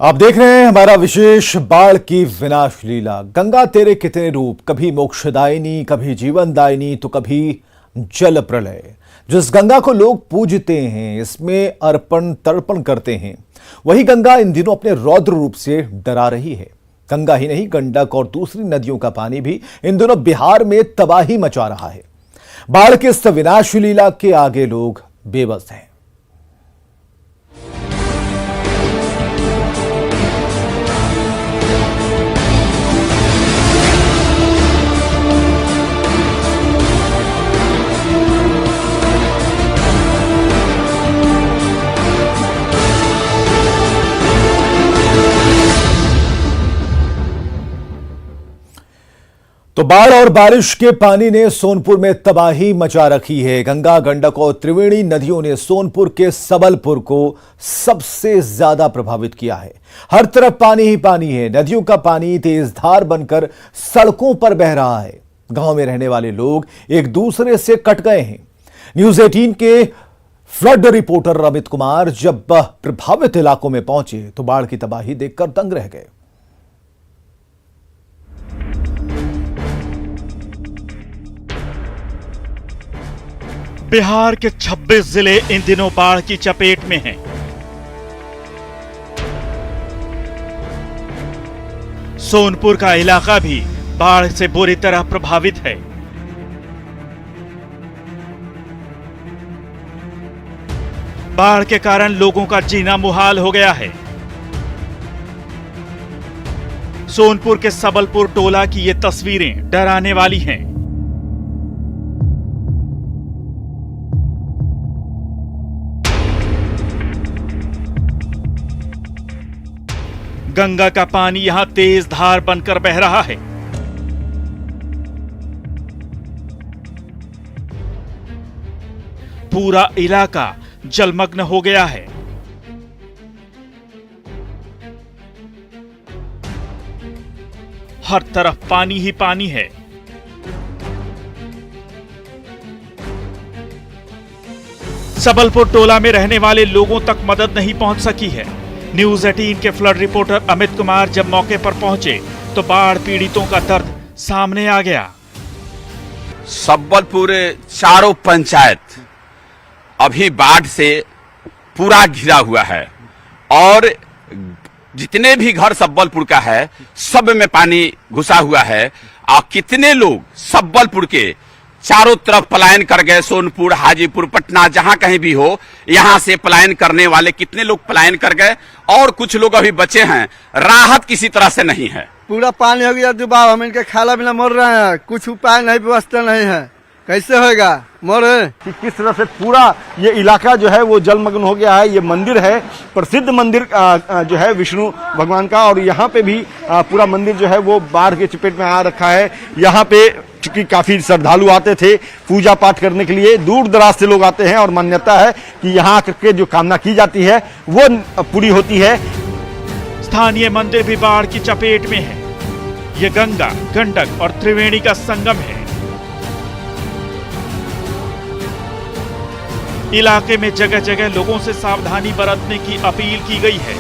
आप देख रहे हैं हमारा विशेष बाढ़ की विनाश लीला। गंगा तेरे कितने रूप, कभी मोक्षदायिनी, कभी जीवनदायिनी तो कभी जल प्रलय। जिस गंगा को लोग पूजते हैं, इसमें अर्पण तर्पण करते हैं, वही गंगा इन दिनों अपने रौद्र रूप से डरा रही है। गंगा ही नहीं, गंडक और दूसरी नदियों का पानी भी इन दिनों बिहार में तबाही मचा रहा है। बाढ़ की इस विनाश लीला के आगे लोग बेबस हैं। तो बाढ़ और बारिश के पानी ने सोनपुर में तबाही मचा रखी है। गंगा, गंडक और त्रिवेणी नदियों ने सोनपुर के सबलपुर को सबसे ज्यादा प्रभावित किया है। हर तरफ पानी ही पानी है। नदियों का पानी तेज धार बनकर सड़कों पर बह रहा है। गांव में रहने वाले लोग एक दूसरे से कट गए हैं। न्यूज़ 18 के फ्लड रिपोर्टर अमित कुमार जब प्रभावित इलाकों में पहुंचे तो बाढ़ की तबाही देखकर दंग रह गए। बिहार के 26 जिले इन दिनों बाढ़ की चपेट में हैं। सोनपुर का इलाका भी बाढ़ से बुरी तरह प्रभावित है। बाढ़ के कारण लोगों का जीना मुहाल हो गया है। सोनपुर के सबलपुर टोला की ये तस्वीरें डराने वाली हैं। गंगा का पानी यहां तेज धार बनकर बह रहा है। पूरा इलाका जलमग्न हो गया है। हर तरफ पानी ही पानी है। सबलपुर टोला में रहने वाले लोगों तक मदद नहीं पहुंच सकी है। न्यूज़ 18 के फ्लड रिपोर्टर अमित कुमार जब मौके पर पहुंचे तो बाढ़ पीड़ितों का दर्द सामने आ गया। सबलपुर चारों पंचायत अभी बाढ़ से पूरा घिरा हुआ है और जितने भी घर सबलपुर का है सब में पानी घुसा हुआ है। और कितने लोग सबलपुर के चारों तरफ पलायन कर गए। सोनपुर, हाजीपुर, पटना, जहां कहीं भी हो, यहां से पलायन करने वाले कितने लोग पलायन कर गए और कुछ लोग अभी बचे हैं। राहत किसी तरह से नहीं है। पूरा पानी हो गया दुबाव, हम इनके खाना पीना मर रहे हैं। कुछ उपाय नहीं, व्यवस्था नहीं है। कैसे होगा? मरे किस तरह से पूरा ये इलाका जो है वो जलमग्न हो गया है। ये मंदिर है, प्रसिद्ध मंदिर जो है विष्णु भगवान का, और यहाँ पे भी पूरा मंदिर जो है वो बाढ़ के चपेट में आ रखा है। यहाँ पे चूंकि काफी श्रद्धालु आते थे पूजा पाठ करने के लिए, दूर दराज से लोग आते हैं और मान्यता है कि यहाँ आकर जो कामना की जाती है वो पूरी होती है। स्थानीय मंदिर भी बाढ़ की चपेट में है। ये गंगा, गंडक और त्रिवेणी का संगम है। इलाके में जगह जगह लोगों से सावधानी बरतने की अपील की गई है।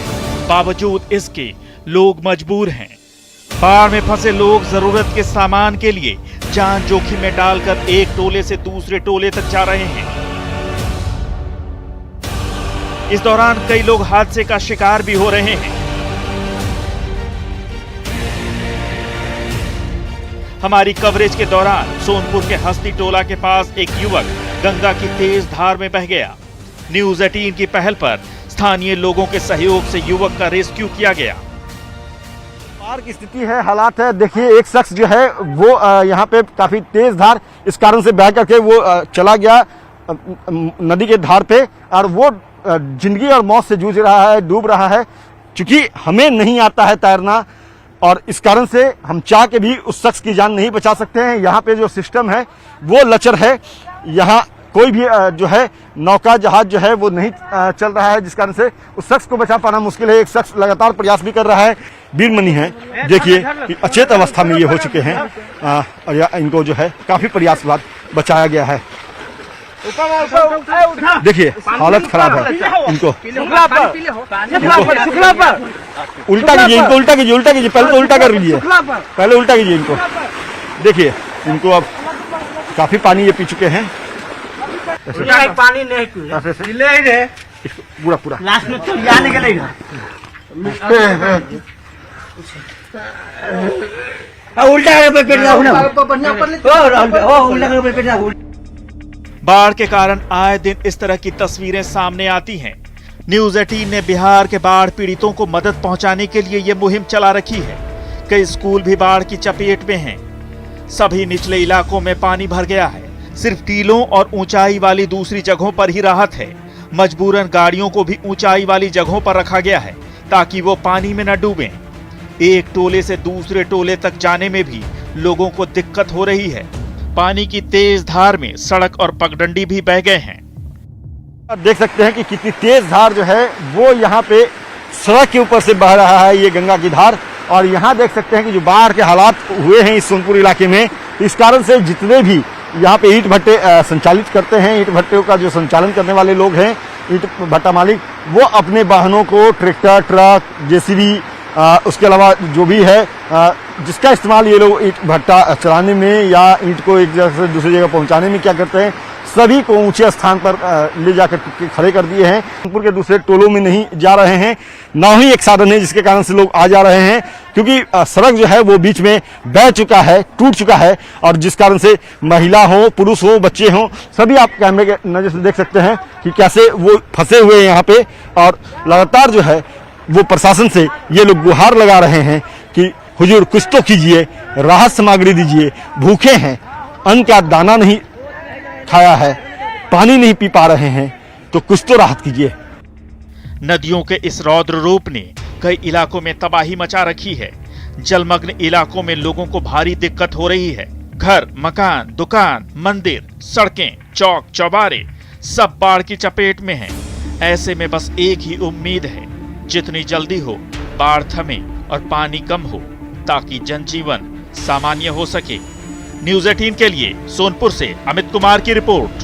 बावजूद इसके लोग मजबूर हैं। बाढ़ में फंसे लोग जरूरत के सामान के लिए जान जोखिम में डालकर एक टोले से दूसरे टोले तक जा रहे हैं। इस दौरान कई लोग हादसे का शिकार भी हो रहे हैं। हमारी कवरेज के दौरान सोनपुर के हस्ती टोला के पास एक युवक गंगा की तेज धार में बह गया। न्यूज़ 18 की पहल पर स्थानीय लोगों के सहयोग से युवक का रेस्क्यू किया गया। बाढ़ की स्थिति है, हालात है। देखिए, एक शख्स जो है वो यहाँ पे काफी तेज धार इस कारण से बह करके वो चला गया नदी के धार पे, और वो जिंदगी और मौत से जूझ रहा है, डूब रहा है। क्योंकि हमें नहीं आता है तैरना और इस कारण से हम चाह के भी उस शख्स की जान नहीं बचा सकते हैं। यहाँ पे जो सिस्टम है वो लचर है। यहाँ कोई भी जो है नौका जहाज जो है वो नहीं चल रहा है, जिस कारण से उस शख्स को बचा पाना मुश्किल है। एक शख्स लगातार प्रयास भी कर रहा है। वीरमणि है, देखिए कि अचेत अवस्था में ये हो चुके हैं और इनको जो है काफी प्रयास के बाद बचाया गया है। देखिए हालत खराब है इनको। उल्टा कीजिए इनको, उल्टा कीजिए, उल्टा कीजिए, पहले तो उल्टा कर लीजिए, पहले उल्टा कीजिए इनको। देखिए इनको अब काफी पानी ये पी चुके हैं। पानी नहीं पी पूरा पूरा लास्ट में तो जाने के लिए उल्टा बाढ़ के कारण आए दिन इस तरह की तस्वीरें सामने आती हैं। न्यूज 18 ने बिहार के बाढ़ पीड़ितों को मदद पहुंचाने के लिए ये मुहिम चला रखी है। कई स्कूल भी बाढ़ की चपेट में हैं। सभी निचले इलाकों में पानी भर गया है। सिर्फ टीलों और ऊंचाई वाली दूसरी जगहों पर ही राहत है। मजबूरन गाड़ियों को भी ऊंचाई वाली जगहों पर रखा गया है ताकि वो पानी में न डूबें। एक टोले से दूसरे टोले तक जाने में भी लोगों को दिक्कत हो रही है। पानी की तेज धार में सड़क और पगडंडी भी बह गए हैं। आप देख सकते हैं कि कितनी तेज धार जो है वो यहाँ पे सड़क के ऊपर से बह रहा है, ये गंगा की धार। और यहाँ देख सकते हैं कि जो बाढ़ के हालात हुए हैं इस सोनपुर इलाके में, इस कारण से जितने भी यहाँ पे ईंट भट्टे संचालित करते हैं, ईंट भट्टे का जो संचालन करने वाले लोग हैं, ईंट भट्टा मालिक, वो अपने वाहनों को ट्रैक्टर, ट्रक, जेसीबी, उसके अलावा जो भी है जिसका इस्तेमाल ये लोग ईंट भट्टा चलाने में या ईंट को एक जगह से दूसरी जगह पहुंचाने में क्या करते हैं, सभी को ऊंचे स्थान पर ले जाकर खड़े कर दिए हैं। सोनपुर के दूसरे टोलों में नहीं जा रहे हैं, ना ही एक साधन है जिसके कारण से लोग आ जा रहे हैं, क्योंकि सड़क जो है वो बीच में बह चुका है, टूट चुका है। और जिस कारण से महिला हो, पुरुष हो, बच्चे हो, सभी आप कैमरे के नजर से देख सकते हैं कि कैसे वो फंसे हुए हैं यहाँ पे। और लगातार जो है वो प्रशासन से ये लोग गुहार लगा रहे हैं कि हुजूर कुछ तो कीजिए, राहत सामग्री दीजिए, भूखे हैं, अन्न का दाना नहीं खाया है, पानी नहीं पी पा रहे हैं, तो कुछ तो राहत कीजिए। नदियों के इस रौद्र रूप ने कई इलाकों में तबाही मचा रखी है। जलमग्न इलाकों में लोगों को भारी दिक्कत हो रही है। घर, मकान, दुकान, मंदिर, सड़कें, चौक चौबारे सब बाढ़ की चपेट में हैं। ऐसे में बस एक ही उम्मीद है, जितनी जल्दी हो बाढ़ थमे और पानी कम हो ताकि जनजीवन सामान्य हो सके। न्यूज 18 के लिए सोनपुर से अमित कुमार की रिपोर्ट।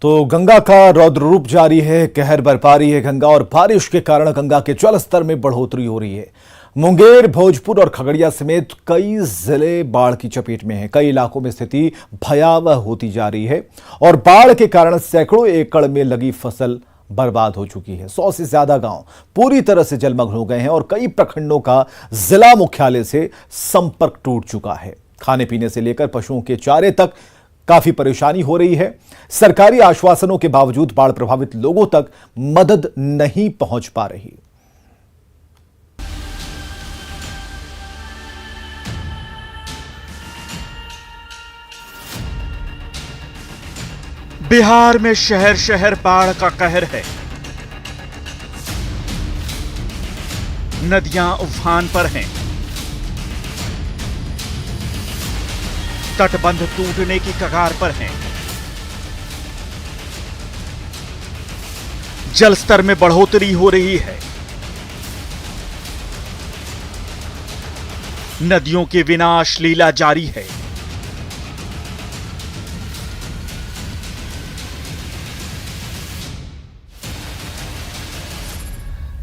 तो गंगा का रौद्र रूप जारी है, कहर बरपा रही है गंगा और बारिश के कारण गंगा के जल स्तर में बढ़ोतरी हो रही है। मुंगेर, भोजपुर और खगड़िया समेत कई जिले बाढ़ की चपेट में हैं। कई इलाकों में स्थिति भयावह होती जा रही है और बाढ़ के कारण सैकड़ों एकड़ में लगी फसल बर्बाद हो चुकी है। 100 से ज्यादा गांव पूरी तरह से जलमग्न हो गए हैं और कई प्रखंडों का जिला मुख्यालय से संपर्क टूट चुका है। खाने पीने से लेकर पशुओं के चारे तक काफी परेशानी हो रही है। सरकारी आश्वासनों के बावजूद बाढ़ प्रभावित लोगों तक मदद नहीं पहुंच पा रही। बिहार में शहर शहर बाढ़ का कहर है। नदियां उफान पर हैं। तटबंध टूटने की कगार पर हैं। जल स्तर में बढ़ोतरी हो रही है। नदियों की विनाश लीला जारी है।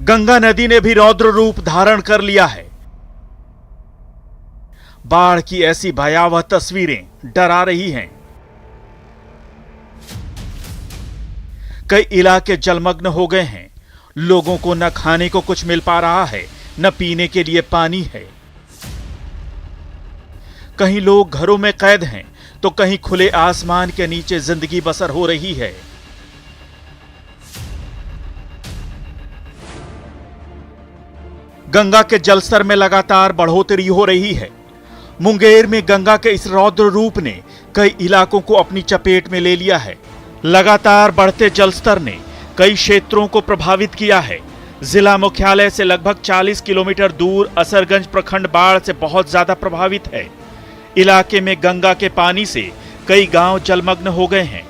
गंगा नदी ने भी रौद्र रूप धारण कर लिया है। बाढ़ की ऐसी भयावह तस्वीरें डरा रही हैं। कई इलाके जलमग्न हो गए हैं। लोगों को न खाने को कुछ मिल पा रहा है, न पीने के लिए पानी है। कहीं लोग घरों में कैद हैं, तो कहीं खुले आसमान के नीचे जिंदगी बसर हो रही है। गंगा के जलस्तर में लगातार बढ़ोतरी हो रही है। मुंगेर में गंगा के इस रौद्र रूप ने कई इलाकों को अपनी चपेट में ले लिया है। लगातार बढ़ते जलस्तर ने कई क्षेत्रों को प्रभावित किया है। जिला मुख्यालय से लगभग 40 किलोमीटर दूर असरगंज प्रखंड बाढ़ से बहुत ज्यादा प्रभावित है। इलाके में गंगा के पानी से कई गांव जलमग्न हो गए हैं।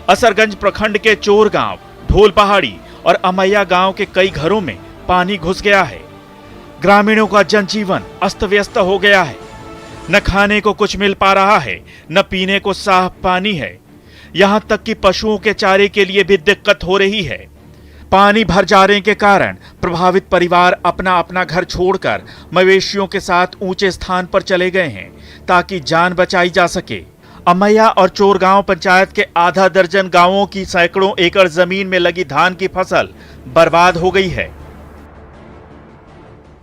असरगंज प्रखंड के चोर गांव, ढोल पहाड़ी और अमैया गांव के कई घरों में पानी घुस गया है। ग्रामीणों का जनजीवन अस्त व्यस्त हो गया है। न खाने को कुछ मिल पा रहा है, न पीने को साफ पानी है। यहां तक कि पशुओं के चारे के लिए भी दिक्कत हो रही है। पानी भर जाने के कारण प्रभावित परिवार अपना अपना घर छोड़कर मवेशियों के साथ ऊंचे स्थान पर चले गए हैं ताकि जान बचाई जा सके। अमैया और चोरगांव पंचायत के आधा दर्जन गांवों की सैकड़ों एकड़ जमीन में लगी धान की फसल बर्बाद हो गई है।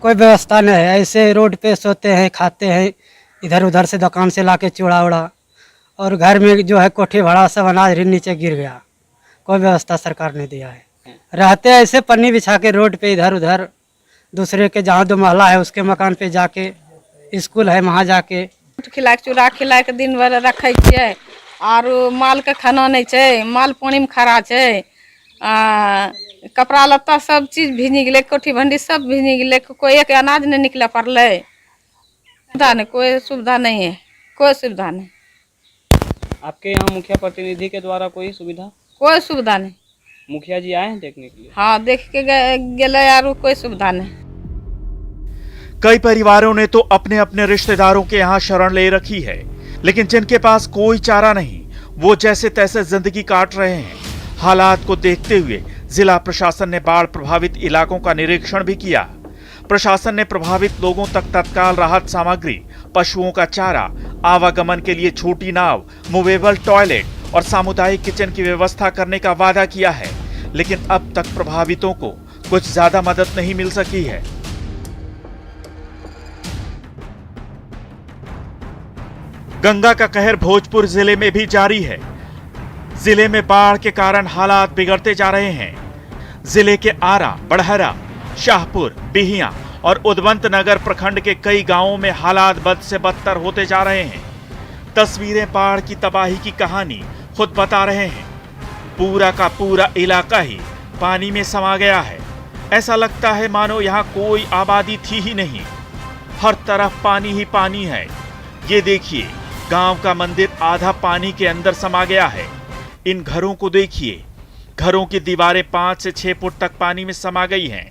कोई व्यवस्था नहीं है, ऐसे रोड पे सोते हैं, खाते हैं, इधर उधर से दुकान से लाके चूड़ा उड़ा, और घर में जो है कोठी भाड़ा सब अनाज नीचे गिर गया। कोई व्यवस्था सरकार ने दिया है। रहते ऐसे पन्नी बिछा के रोड पे इधर उधर, दूसरे के जहाँ 2 महला है उसके मकान पे जाके, स्कूल है वहाँ जाके खिला के चूड़ा खिला के दिन भर रखे छियै। और माल के खाना नहीं छै, माल पानी में खड़ा छै। कपड़ा लत्ता सब चीज भीज गेलै, कोठी भंडी सब भीज गेलै, कोई एक अनाज नहीं निकले पड़लै। सुविधा नहीं, कोई सुविधा नहीं है, कोई सुविधा नहीं। आपके यहाँ मुखिया प्रतिनिधि के द्वारा कोई सुविधा? कोई सुविधा नहीं। मुखिया जी आए हैं देखने के लिए? हाँ, देख के गेले यार, कोई सुविधा नहीं। कई परिवारों ने तो अपने अपने रिश्तेदारों के यहाँ शरण ले रखी है, लेकिन जिनके पास कोई चारा नहीं, वो जैसे तैसे जिंदगी काट रहे हैं। हालात को देखते हुए जिला प्रशासन ने बाढ़ प्रभावित इलाकों का निरीक्षण भी किया। प्रशासन ने प्रभावित लोगों तक तत्काल राहत सामग्री, पशुओं का चारा, आवागमन के लिए छोटी नाव, मूवेबल टॉयलेट और सामुदायिक किचन की व्यवस्था करने का वादा किया है, लेकिन अब तक प्रभावितों को कुछ ज्यादा मदद नहीं मिल सकी है। गंगा का कहर भोजपुर जिले में भी जारी है। जिले में बाढ़ के कारण हालात बिगड़ते जा रहे हैं। जिले के आरा, बड़हरा, शाहपुर, बिहिया और उदवंत नगर प्रखंड के कई गांवों में हालात बद से बदतर होते जा रहे हैं। तस्वीरें बाढ़ की तबाही की कहानी खुद बता रहे हैं। पूरा का पूरा इलाका ही पानी में समा गया है। ऐसा लगता है मानो यहाँ कोई आबादी थी ही नहीं। हर तरफ पानी ही पानी है। ये देखिए, गांव का मंदिर आधा पानी के अंदर समा गया है। इन घरों को देखिए, घरों की दीवारें 5 से 6 फुट तक पानी में समा गई हैं।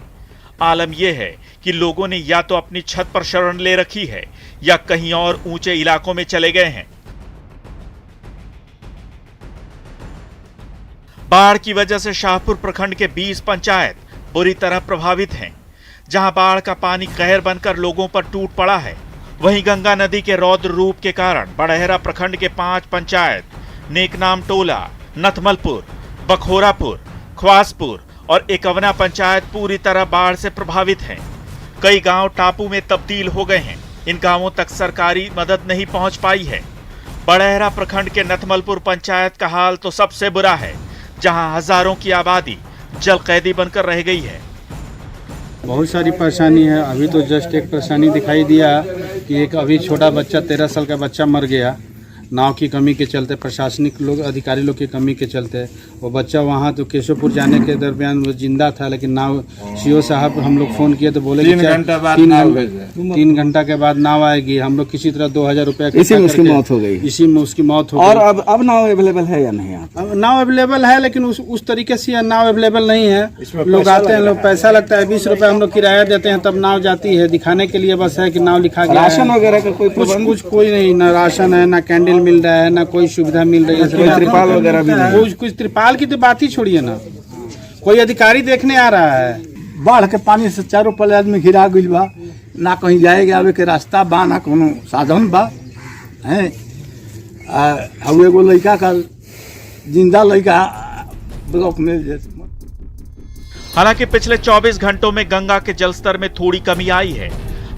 आलम यह है कि लोगों ने या तो अपनी छत पर शरण ले रखी है या कहीं और ऊंचे इलाकों में चले गए हैं। बाढ़ की वजह से शाहपुर प्रखंड के 20 पंचायत बुरी तरह प्रभावित हैं, जहां बाढ़ का पानी कहर बनकर लोगों पर टूट पड़ा है। वहीं गंगा नदी के रौद्र रूप के कारण बड़हरा प्रखंड के 5 पंचायत नेकनाम टोला, नथमलपुर, बखोरापुर, ख्वासपुर और एकवना पंचायत पूरी तरह बाढ़ से प्रभावित हैं। कई गांव टापू में तब्दील हो गए हैं। इन गांवों तक सरकारी मदद नहीं पहुंच पाई है। बड़हरा प्रखंड के नथमलपुर पंचायत का हाल तो सबसे बुरा है, जहां हजारों की आबादी जल कैदी बनकर रह गई है। बहुत सारी परेशानी है। अभी तो जस्ट एक परेशानी दिखाई दिया कि एक अभी छोटा बच्चा 13 साल का बच्चा मर गया, नाव की कमी के चलते, प्रशासनिक लोग, अधिकारी लोग की कमी के चलते। वो बच्चा वहाँ तो केशवपुर जाने के दरमियान वो जिंदा था, लेकिन नाव सीओ साहब हम लोग फ़ोन किए तो बोले कि 3 घंटा के बाद नाव आएगी। हम लोग किसी तरह 2000 रुपया इसी में उसकी मौत हो गई। इसी में उसकी मौत हो गई। और अब नाव अवेलेबल है या नहीं? अब नाव अवेलेबल है, लेकिन उस तरीके से नाव अवेलेबल नहीं है। लोग आते हैं, लोग पैसा लगता है, 20 रुपये हम लोग किराया देते हैं, तब नाव जाती है। दिखाने के लिए बस है कि नाव लिखा गया है। राशन वगैरह का कोई कुछ कोई नहीं, ना राशन है, ना कैंडल मिल रहा है, ना कोई सुविधा मिल रही है। कोई त्रिपाल वगैरह भी नहीं। कुछ त्रिपाल की तो बात ही छोड़िए ना, कोई अधिकारी देखने आ रहा है। बाढ़ के पानी से चारों पल्ले आदमी घिरा गइल बा, ना कहीं जाए आवे के रास्ता बा, ना कोनो साधन बा है। अब एगो लड़का का जिंदा लड़का ब्लॉक में। हालांकि पिछले 24 घंटों में गंगा के जलस्तर में थोड़ी कमी आई है।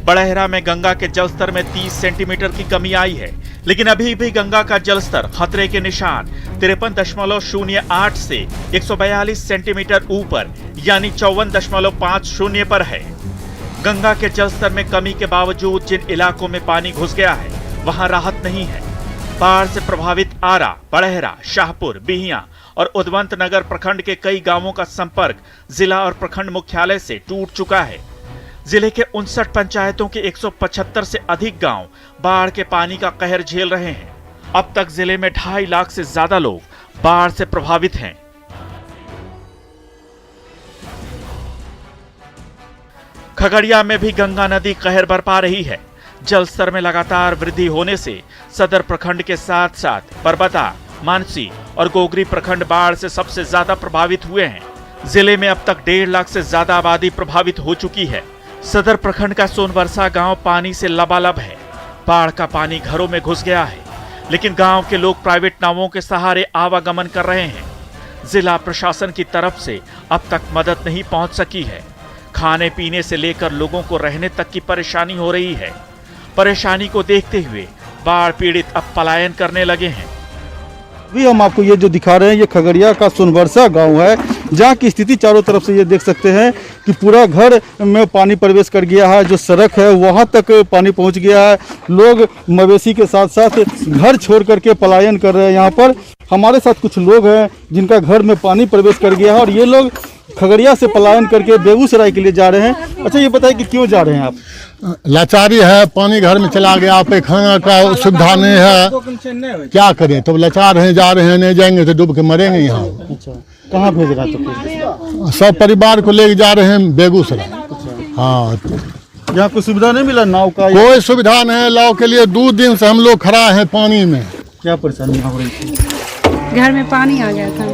बड़हरा में गंगा के जलस्तर में 30 सेंटीमीटर की कमी आई है, लेकिन अभी भी गंगा का जलस्तर खतरे के निशान 53.08 से 142 सेंटीमीटर ऊपर यानी 54.50 पर है। गंगा के जलस्तर में कमी के बावजूद जिन इलाकों में पानी घुस गया है, वहां राहत नहीं है। बाढ़ से प्रभावित आरा, बड़हरा, शाहपुर, बिहिया और उदवंत नगर प्रखंड के कई गांवों का संपर्क जिला और प्रखंड मुख्यालय से टूट चुका है। जिले के 59 पंचायतों के 175 से अधिक गांव बाढ़ के पानी का कहर झेल रहे हैं। अब तक जिले में 2.5 लाख से ज्यादा लोग बाढ़ से प्रभावित हैं। खगड़िया में भी गंगा नदी कहर बरपा रही है। जल स्तर में लगातार वृद्धि होने से सदर प्रखंड के साथ साथ परबता, मानसी और गोगरी प्रखंड बाढ़ से सबसे ज्यादा प्रभावित हुए हैं। जिले में अब तक 1.5 लाख से ज्यादा आबादी प्रभावित हो चुकी है। सदर प्रखंड का सोनबरसा गांव पानी से लबालब है। बाढ़ का पानी घरों में घुस गया है, लेकिन गांव के लोग प्राइवेट नावों के सहारे आवागमन कर रहे हैं। जिला प्रशासन की तरफ से अब तक मदद नहीं पहुंच सकी है। खाने पीने से लेकर लोगों को रहने तक की परेशानी हो रही है। परेशानी को देखते हुए बाढ़ पीड़ित अब पलायन करने लगे हैं। अभी हम आपको ये जो दिखा रहे हैं, ये खगड़िया का सोनबरसा गांव है, जहां की स्थिति चारों तरफ से ये देख सकते हैं कि पूरा घर में पानी प्रवेश कर गया है। जो सड़क है वहां तक पानी पहुंच गया है। लोग मवेशी के साथ साथ घर छोड़ करके पलायन कर रहे हैं। यहाँ पर हमारे साथ कुछ लोग हैं जिनका घर में पानी प्रवेश कर गया है और ये लोग खगड़िया से पलायन करके बेगूसराय के लिए जा रहे हैं। अच्छा, ये बताइए कि क्यों जा रहे हैं आप? लाचारी है, पानी घर में चला गया, पैखाना का सुविधा नहीं है, क्या करें? तो लाचार हैं, जा रहे हैं, नहीं जाएंगे तो डूब के मरेंगे यहाँ। अच्छा, कहाँ भेज रहा तो? सब परिवार को लेके जा रहे हैं बेगूसराय। हाँ, यहाँ कोई सुविधा नहीं मिला नाव का? कोई सुविधा नहीं है। नाव के लिए 2 दिन से हम लोग खड़ा हैं पानी में। क्या परेशानी हो रही थी? घर में पानी आ गया था।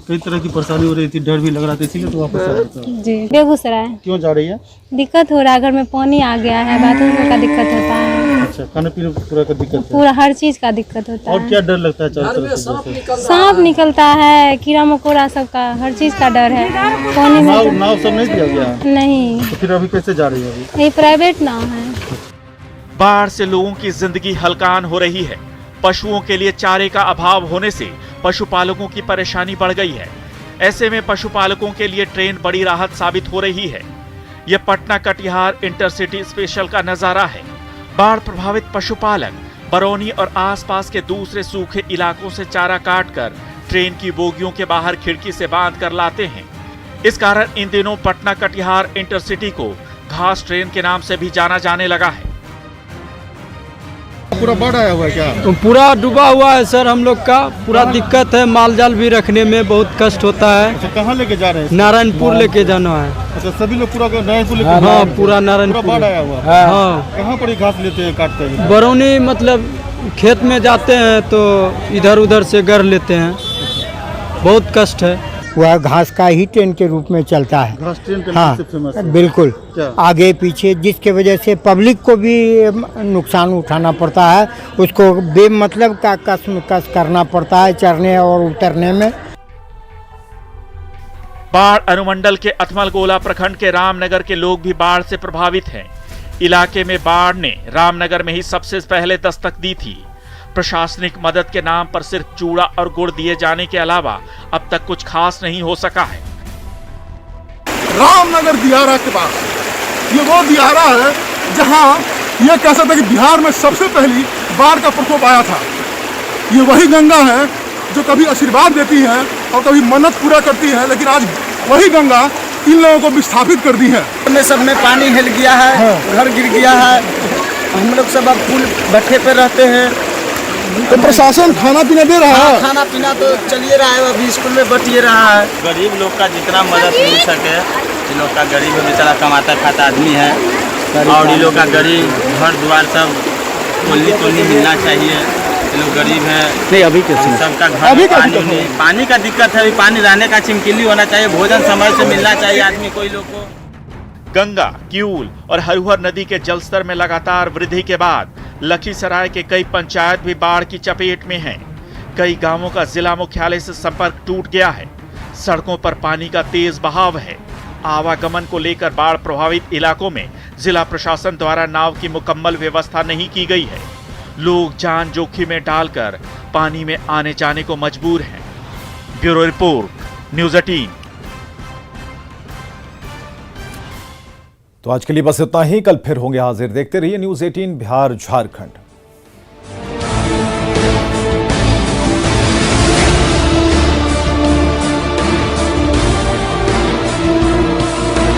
कई तरह की परेशानी हो रही थी, डर भी लग रहा था, इसीलिए तो वापस आ रहा था। जी, बेगूसराय। क्यों जा रही है? दिक्कत हो रहा है, घर में पानी आ गया है, बाथरूम का दिक्कत होता है। अच्छा, खाने पीने पूरा का दिक्कत है? पूरा हर चीज का दिक्कत होता है। और क्या डर लगता है चारों तरफ से? सांप निकलता है, कीड़ा मकोड़ा सबका, हर चीज का डर है। पानी में नाव सब नहीं दिया गया? नहीं। तो फिर अभी कैसे जा रही है? अभी ये प्राइवेट नाव है। बाढ़ से लोगों की जिंदगी हलकान हो रही है। पशुओं के लिए चारे का अभाव होने से पशुपालकों की परेशानी बढ़ गई है। ऐसे में पशुपालकों के लिए ट्रेन बड़ी राहत साबित हो रही है। यह पटना कटिहार इंटरसिटी स्पेशल का नजारा है। बाढ़ प्रभावित पशुपालक बरौनी और आसपास के दूसरे सूखे इलाकों से चारा काटकर ट्रेन की बोगियों के बाहर खिड़की से बांध कर लाते हैं। इस कारण इन दिनों पटना कटिहार इंटरसिटी को घास ट्रेन के नाम से भी जाना जाने लगा है। पूरा बाढ़ आया हुआ है क्या? तो पूरा डूबा हुआ है सर, हम लोग का पूरा दिक्कत है। माल जाल भी रखने में बहुत कष्ट होता है। अच्छा, कहाँ लेके जा रहे हैं? नारायणपुर लेके जाना है। अच्छा, सभी लोग पूरा नारायणपुर लेके? हाँ, पूरा नारायणपुर। बाढ़ आया हुआ? हाँ। कहाँ पर घास लेते हैं काटते हैं? बरौनी मतलब खेत में जाते हैं तो इधर उधर से गर लेते हैं, बहुत कष्ट है। वह घास का ही ट्रेन के रूप में चलता है। घास ट्रेन के हाँ, से फेमस है। बिल्कुल। क्या? आगे पीछे, जिसके वजह से पब्लिक को भी नुकसान उठाना पड़ता है। उसको बेमतलब का कस करना पड़ता है चढ़ने और उतरने में। बाढ़ अनुमंडल के अथमलगोला प्रखंड के रामनगर के लोग भी बाढ़ से प्रभावित हैं। इलाके में बाढ़ ने रामनगर में ही सबसे पहले दस्तक दी थी। प्रशासनिक मदद के नाम पर सिर्फ चूड़ा और गुड़ दिए जाने के अलावा अब तक कुछ खास नहीं हो सका है। रामनगर दियारा के पास ये वो दियारा है जहां ये कह सकते हैं कि बिहार में सबसे पहली बाढ़ का प्रकोप आया था। ये वही गंगा है जो कभी आशीर्वाद देती है और कभी मन्नत पूरा करती है, लेकिन आज वही गंगा इन लोगों को विस्थापित कर दी है। सब में पानी हिल गया है, घर गिर गया है। हम लोग सब अब पुल भट्ठे पे रहते हैं। तो प्रशासन खाना पीना दे रहा है? खाना पीना तो चलिए रहा है, अभी स्कूल में बटिए रहा है। गरीब लोग का जितना मदद मिल सके, इन लोग का गरीब बेचारा कमाता खाता आदमी है और इन लोग का गरीब घर द्वार सब कोल्ली मिलना चाहिए। ये लोग गरीब है नहीं, अभी कैसे सबका घर पानी का दिक्कत है। पानी रहने का चिमकिली होना चाहिए, भोजन समय से मिलना चाहिए आदमी कोई लोग को। गंगा, किऊल और हरिहर नदी के जलस्तर में लगातार वृद्धि के बाद लखीसराय के कई पंचायत भी बाढ़ की चपेट में हैं। कई गांवों का जिला मुख्यालय से संपर्क टूट गया है। सड़कों पर पानी का तेज बहाव है। आवागमन को लेकर बाढ़ प्रभावित इलाकों में जिला प्रशासन द्वारा नाव की मुकम्मल व्यवस्था नहीं की गई है। लोग जान जोखिम में डालकर पानी में आने जाने को मजबूर हैं। Bureau report, news 18। तो आज के लिए बस इतना ही। कल फिर होंगे हाजिर। देखते रहिए न्यूज़ 18 बिहार झारखंड।